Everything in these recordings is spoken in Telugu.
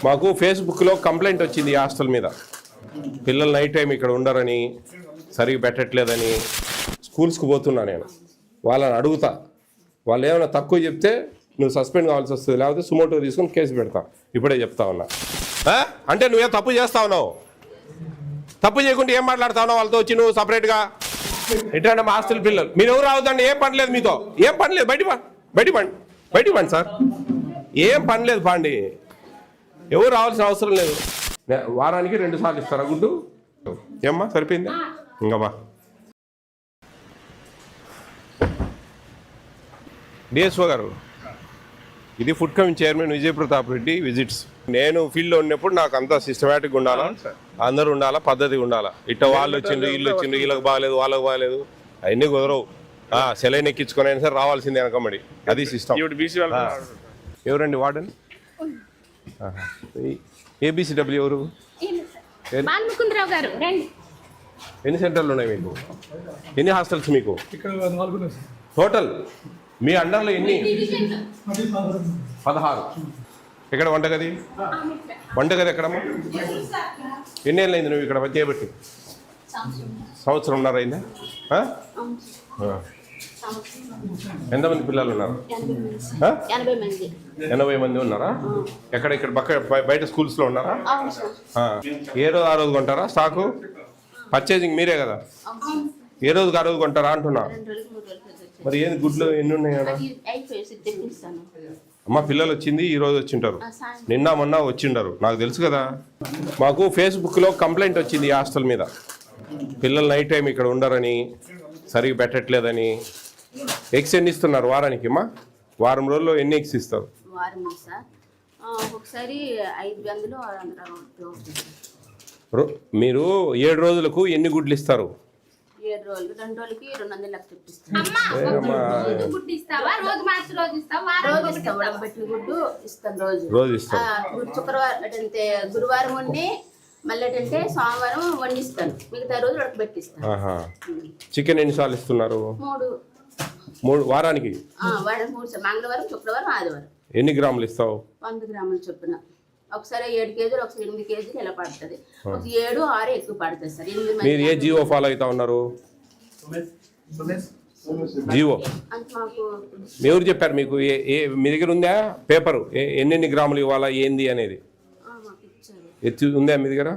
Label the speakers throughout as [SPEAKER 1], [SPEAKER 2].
[SPEAKER 1] మాకు ఫేస్బుక్లో కంప్లైంట్ వచ్చింది ఈ హాస్టల్ మీద. పిల్లలు నైట్ టైం ఇక్కడ ఉండరని, సరిగ్గా పెట్టట్లేదని. స్కూల్స్కి పోతున్నా నేను, వాళ్ళని అడుగుతా. వాళ్ళు ఏమైనా తక్కువ చెప్తే నువ్వు సస్పెండ్ కావాల్సి వస్తుంది, లేకపోతే సుమోటో తీసుకొని కేసు పెడతా. ఇప్పుడే చెప్తా ఉన్నా. అంటే నువ్వేం తప్పు చేస్తా ఉన్నావు? తప్పు చేయకుండా ఏం మాట్లాడుతా ఉన్నావు వాళ్ళతో వచ్చి నువ్వు సపరేట్గా? ఎట్లా మా హాస్టల్ పిల్లలు మీరు ఎవరు రావద్దండి, ఏం పని లేదు మీతో, ఏం పని లేదు. బయటికి పండి సార్, ఏం పని లేదు పాండి, ఎవరు రావాల్సిన అవసరం లేదు. వారానికి 2 సార్లు ఇస్తారా గుడ్డు? ఏమ్మా సరిపోయిందా? ఇంకమ్మా డిఎస్ఓ గారు, ఇది food commission chairman Vijay Pratap Reddy visits. నేను ఫీల్డ్లో ఉన్నప్పుడు నాకు అంతా సిస్టమేటిక్గా ఉండాలా, అందరూ ఉండాలా, పద్ధతిగా ఉండాలా. ఇట్ట వాళ్ళు వచ్చిండ్రు వీళ్ళు వచ్చిండ్రు, వీళ్ళకి బాగాలేదు వాళ్ళకి బాగాలేదు అవన్నీ కుదరవు. సెలైన్ ఎక్కించుకొని అయినా సరే రావాల్సిందే వెనకమ్మడి, అది సిస్టమ్. ఎవరండి వార్డెన్? ఏబిసిడబ్ల్యూ ఎవరు? ఎన్ని సెంటర్లు ఉన్నాయి మీకు? ఎన్ని హాస్టల్స్ మీకు టోటల్? మీ అండర్లో ఎన్ని? 16. ఎక్కడ వంటగది? వంటగది ఎక్కడమ్మా? ఎన్ని ఏళ్ళు అయింది నువ్వు ఇక్కడ చేయబట్టి? సంవత్సరంన్నర అయిందా? ఎంతమంది పిల్లలు ఉన్నారు? 80 మంది ఉన్నారా? ఎక్కడ ఇక్కడ బయట స్కూల్స్లో ఉన్నారా? ఏ రోజు ఆ రోజు కొంటారా స్టాకు? పర్చేజింగ్ మీరే కదా, ఏ రోజుకి ఆ రోజు కొంటారా అంటున్నా. మరి ఏంది గుడ్లు ఎన్ని ఉన్నాయి కదా? అమ్మ పిల్లలు వచ్చింది ఈ రోజు వచ్చింటారు, నిన్న మొన్న వచ్చిండరు, నాకు తెలుసు కదా. మాకు ఫేస్బుక్లో కంప్లైంట్ వచ్చింది ఈ హాస్టల్ మీద. పిల్లలు నైట్ టైం ఇక్కడ ఉండరని, సరిగ్గా పెట్టట్లేదని. ఎగ్స్ ఎన్ని ఇస్తున్నారు వారానికి? అమ్మా వారం రోజుల్లో ఎన్ని ఎగ్స్ ఇస్తారు? మీరు 7 రోజులకు ఎన్ని గుడ్లు ఇస్తారు?
[SPEAKER 2] 7 రోజులు 2 రోజులకి 200 లక్షలు
[SPEAKER 1] రోజు ఇస్తాం.
[SPEAKER 2] శుక్రవారం అంటే గురువారం వండి మళ్ళీ అంటే సోమవారం వండిస్తాను, మిగతా రోజు ఉడకబెట్టిస్తాను.
[SPEAKER 1] చికెన్ ఎన్నిసార్లు ఇస్తున్నారు? 3 వారానికి?
[SPEAKER 2] వారానికి 3 సార్లు, మంగళవారం శుక్రవారం ఆదివారం.
[SPEAKER 1] ఎన్ని గ్రాములు ఇస్తావు?
[SPEAKER 2] 100 గ్రాములు చొప్పున. ఒకసారి 7 కేజీలు, ఒకసారి 8 కేజీలు ఇలా పడుతుంది. ఒక 7, 6 ఎక్కువ పడుతుంది సార్.
[SPEAKER 1] మీరు ఏ జీవో ఫాలో అవుతా ఉన్నారు? జీవో ఎవరు చెప్పారు మీకు? మీ దగ్గర ఉందా పేపరు ఎన్నెన్ని గ్రాములు ఇవ్వాలా ఏంది అనేది? ఉందా మీ దగ్గర?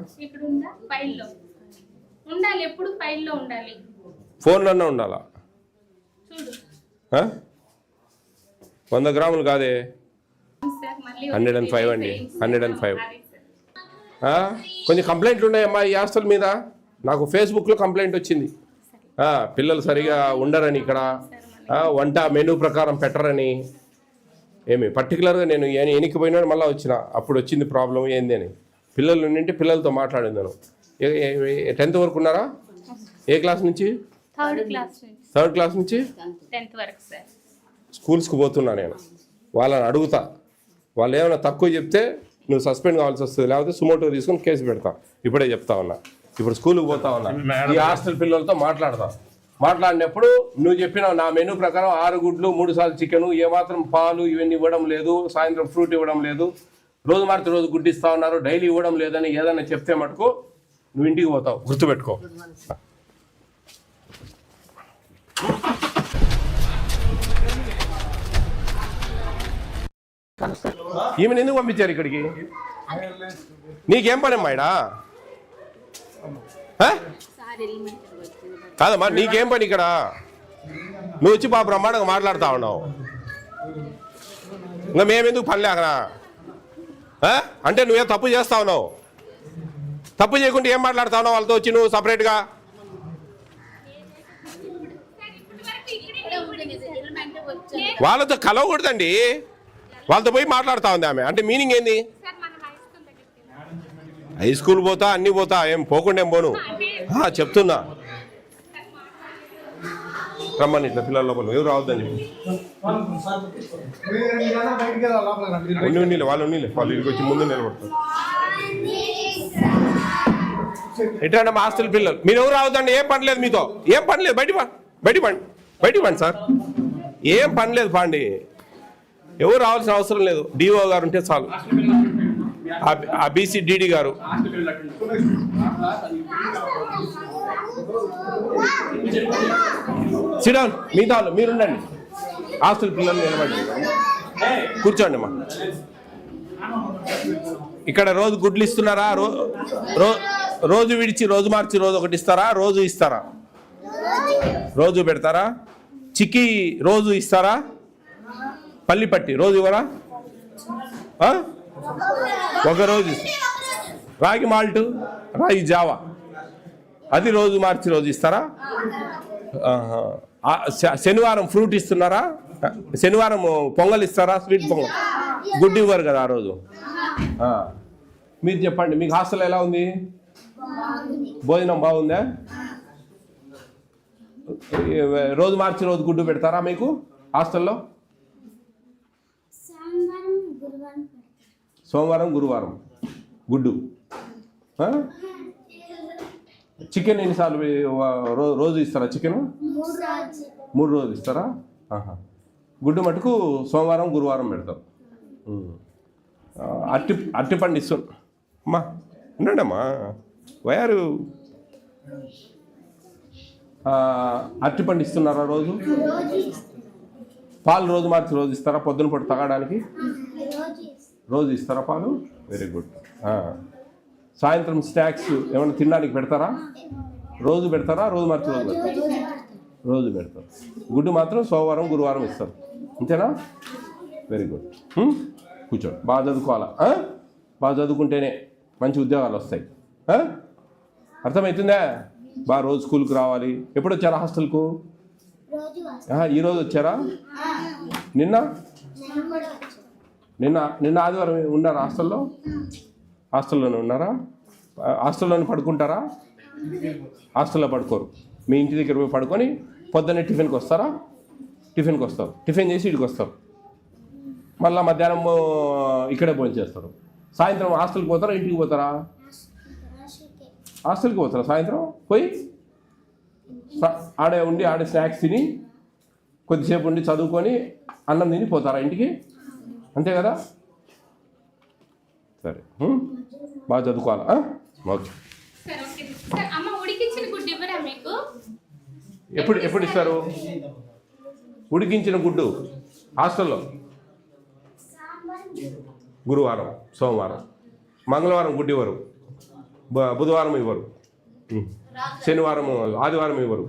[SPEAKER 1] ఫోన్లోనే ఉండాలా? 100 గ్రాములు కాదే, 105 అండి, 105. కొంచెం కంప్లైంట్లు ఉన్నాయమ్మా ఈ హాస్టల్ మీద. నాకు ఫేస్బుక్లో కంప్లైంట్ వచ్చింది, పిల్లలు సరిగా ఉండరని, ఇక్కడ వంట మెనూ ప్రకారం పెట్టరని. ఏమి పర్టికులర్గా నేను ఎనికిపోయినా మళ్ళీ వచ్చిన, అప్పుడు వచ్చింది ప్రాబ్లం ఏంది అని. పిల్లలు ఉండింటే పిల్లలతో మాట్లాడిందాను. 10th వరకు ఉన్నారా? ఏ క్లాస్ నుంచి? 3rd క్లాస్ నుంచి
[SPEAKER 3] 10th వరకు సార్.
[SPEAKER 1] స్కూల్స్కి పోతున్నా నేను, వాళ్ళని అడుగుతా. వాళ్ళు ఏమైనా తక్కువ చెప్తే నువ్వు సస్పెండ్ కావాల్సి వస్తుంది, లేకపోతే సుమోటో తీసుకొని కేసు పెడతా. ఇప్పుడే చెప్తా ఉన్నా. ఇప్పుడు స్కూల్కి పోతా ఉన్నా, ఈ హాస్టల్ పిల్లలతో మాట్లాడినప్పుడు నువ్వు చెప్పినావు నా మెనూ ప్రకారం 6 గుడ్లు 3 సార్లు చికెను, ఏమాత్రం పాలు ఇవన్నీ ఇవ్వడం లేదు, సాయంత్రం ఫ్రూట్ ఇవ్వడం లేదు, రోజు మార్చి రోజు గుడ్డు ఇస్తా ఉన్నారు, డైలీ ఇవ్వడం లేదని ఏదైనా చెప్తే మటుకు నువ్వు ఇంటికి పోతావు, గుర్తుపెట్టుకో. ఈమెను ఎందుకు పంపించారు ఇక్కడికి? నీకేం పని అమ్మా ఇడా? కాదమ్మా నీకేం పని ఇక్కడ? నువ్వు వచ్చి బాబు బ్రహ్మాండంగా మాట్లాడుతూ ఉన్నావు, ఇంకా మేమెందుకు పని లేకనా? అంటే నువ్వేం తప్పు చేస్తా ఉన్నావు? తప్పు చేయకుండా ఏం మాట్లాడుతా ఉన్నావు వాళ్ళతో వచ్చి నువ్వు సపరేట్గా? వాళ్ళతో కలవకూడదండి, వాళ్ళతో పోయి మాట్లాడుతూ ఉంది ఆమె. అంటే మీనింగ్ ఏంది? హై స్కూల్ పోతా అన్నీ పోతా, ఏం పోకుండా ఏం పోను చెప్తున్నా. రమ్మని ఇట్లా పిల్లల లోపల ఎవరు రావద్దని చెప్పి వాళ్ళు ఇక్కడికి వచ్చి ముందు నిలబడతారు. ఎట్లా మా హాస్టల్ పిల్లలు మీరు ఎవరు రావద్దండి, ఏం పని లేదు మీతో, ఏం పని లేదు. బయటికి పండి సార్, ఏం పని లేదు పాండి, ఎవరు రావాల్సిన అవసరం లేదు. డిఓ గారు ఉంటే చాలు. ఆ BCDD గారు. సిడౌన్, మిగతా వాళ్ళు మీరుండండి. హాస్టల్ పిల్లలు నిలబడి కూర్చోండి అమ్మా. ఇక్కడ రోజు గుడ్లు ఇస్తున్నారా? రోజు విడిచి రోజు మార్చి రోజు ఒకటి ఇస్తారా? రోజు ఇస్తారా? రోజు పెడతారా? చిక్కీ రోజు ఇస్తారా? పల్లి పట్టి రోజు ఇవ్వరా? ఒక రోజు రాగి మాల్ట్, రాగి జావా అది రోజు మార్చి రోజు ఇస్తారా? శనివారం ఫ్రూట్ ఇస్తున్నారా? శనివారం పొంగల్ ఇస్తారా? స్వీట్ పొంగల్. గుడ్డు ఇవ్వరు కదా ఆ రోజు. మీరు చెప్పండి, మీకు హాస్టల్ ఎలా ఉంది? భోజనం బాగుందా? రోజు మార్చి రోజు గుడ్డు పెడతారా మీకు హాస్టల్లో? సోమవారం గురువారం గుడ్డు. చికెన్ ఎన్నిసార్లు రోజు ఇస్తారా? చికెన్ 3 రోజులు ఇస్తారా? గుడ్డు మటుకు సోమవారం గురువారం పెడతారు. అరటిపండు ఇస్తారు అమ్మా. ఉన్నాడమ్మా వయారు. అరటిపండు ఇస్తున్నారా రోజు? పాలు రోజు మార్చి రోజు ఇస్తారా? పొద్దున పూట తాగడానికి రోజు ఇస్తారా పాలు? Very good. సాయంత్రం స్నాక్స్ ఏమైనా తినడానికి పెడతారా? రోజు పెడతారా? రోజు మార్చి రోజు పెడతారా? రోజు పెడతారు. గుడ్డు మాత్రం సోమవారం గురువారం ఇస్తారు, అంతేనా? Very good. కూర్చోండి. బాగా చదువుకోవాలా? బాగా చదువుకుంటేనే మంచి ఉద్యోగాలు వస్తాయి. అర్థమవుతుందా? బాగా రోజు స్కూల్కి రావాలి. ఎప్పుడు వచ్చారా హాస్టల్కు? ఈరోజు వచ్చారా? నిన్న ఆదివారం ఉన్నారా హాస్టల్లో? హాస్టల్లోనే ఉన్నారా? హాస్టల్లోనే పడుకుంటారా? హాస్టల్లో పడుకోరు. మీ ఇంటి దగ్గర పోయి పడుకొని పొద్దున్నే టిఫిన్కి వస్తారా? టిఫిన్కి వస్తారు. టిఫిన్ చేసి ఇక్కడికి వస్తారు. మళ్ళీ మధ్యాహ్నం ఇక్కడే భోజనం చేస్తారు. సాయంత్రం హాస్టల్కి పోతారా? ఇంటికి పోతారా? హాస్టల్కి పోతారా? సాయంత్రం పోయి ఆడే ఉండి ఆడే స్నాక్స్ తిని కొద్దిసేపు ఉండి చదువుకొని అన్నం తిని పోతారా ఇంటికి? అంతే కదా? సరే, బాగా చదువుకోవాలా? ఓకే. ఎప్పుడు ఇస్తారు ఉడికించిన గుడ్డు హాస్టల్లో? గురువారం, సోమవారం, మంగళవారం గుడ్డు ఇవ్వరు, బుధవారం ఇవ్వరు, శనివారం ఆదివారం ఇవ్వరు.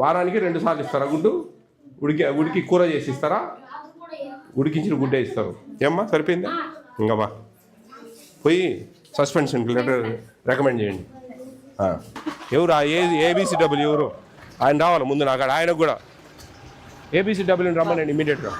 [SPEAKER 1] వారానికి 2 సార్లు ఇస్తారా గుడ్డు? ఉడికి కూర చేసి ఇస్తారా? ఉడికించిన గుడ్డే ఇస్తారు. ఏమ్మా సరిపోయిందా? ఇంకా బా పోయి సస్పెన్షన్ లెటర్ రికమెండ్ చేయండి. ఎవరు ABCW ఎవరు? ఆయన రావాలి ముందు. నాకు ఆయనకు కూడా ABCW రమ్మనండి ఇమీడియట్గా.